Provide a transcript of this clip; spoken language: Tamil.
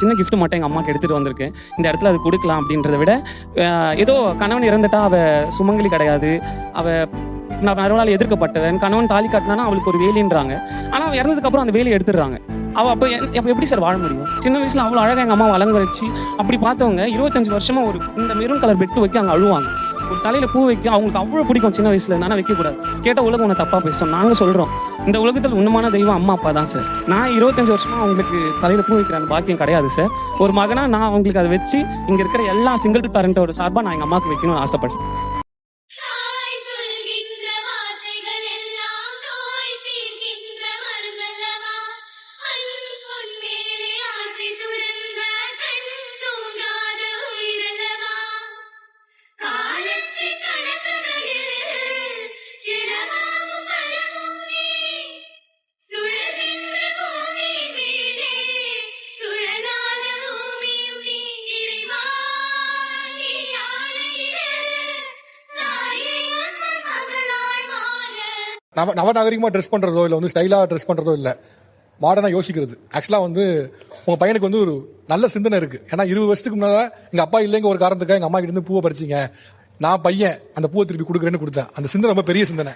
சின்ன gift மட்டும் எங்கள் அம்மாவுக்கு எடுத்துகிட்டு வந்திருக்கேன். இந்த இடத்துல அது கொடுக்கலாம் அப்படின்றத விட ஏதோ கணவன் இறந்துட்டா அவள் சுமங்கலி கிடையாது, அவள் நான் மறுநாள் எதிர்க்கப்பட்டவன், கணவன் தாலி கட்டினானா அவளுக்கு ஒரு வேலின்றாங்க. ஆனால் அவள் இறந்ததுக்கப்புறம் அந்த வேலையை எடுத்துடுறாங்க. அவள் அப்போ எப்படி சார் வாழ முடியும்? சின்ன வயசில் அவ்வளோ அழகாக எங்கள் அம்மா வளங்க வச்சு அப்படி பார்த்தவங்க 25 வருஷமா ஒரு இந்த மெரூன் கலர் பெட்டு வைக்க அங்கே அழுவாங்க. ஒரு தலையில் பூ வைக்க அவங்களுக்கு அவ்வளோ பிடிக்கும் சின்ன வயசுல. ஆனால் வைக்கக்கூடாது, கேட்டால் உலகம் உன்னை தப்பாக பேசும். நாங்கள் சொல்கிறோம், இந்த உலகத்தில் உண்மையான தெய்வம் அம்மா அப்பா தான் சார். நான் 25 வருஷமா அவங்களுக்கு தலையில் பூ வைக்கிற அந்த பாக்கியம் கிடையாது சார். ஒரு மகனாக நான் அவங்களுக்கு அதை வச்சு இங்கே இருக்கிற எல்லா சிங்கிள் பேரண்ட்டோட சார்பாக நான் எங்கள் அம்மாவுக்கு வைக்கணும்னு ஆசைப்பட்டேன். நவநாகரிகமாக ட்ரெஸ் பண்ணுறதோ இல்லை வந்து ஸ்டைலாக ட்ரெஸ் பண்ணுறதோ இல்லை, மாடர்னாக யோசிக்கிறது. ஆக்சுவலாக வந்து உங்கள் பையனுக்கு வந்து ஒரு நல்ல சிந்தனை இருக்குது. ஏன்னா 20 வருஷத்துக்கு முன்னால் எங்கள் அப்பா இல்லைங்க ஒரு காரணத்துக்காக எங்கள் அம்மா கிட்ட இருந்து பூவை பறிச்சிங்க, நான் பையன் அந்த பூவை திருப்பி கொடுக்குறேன்னு கொடுத்தேன். அந்த சிந்தனை ரொம்ப பெரிய சிந்தனை.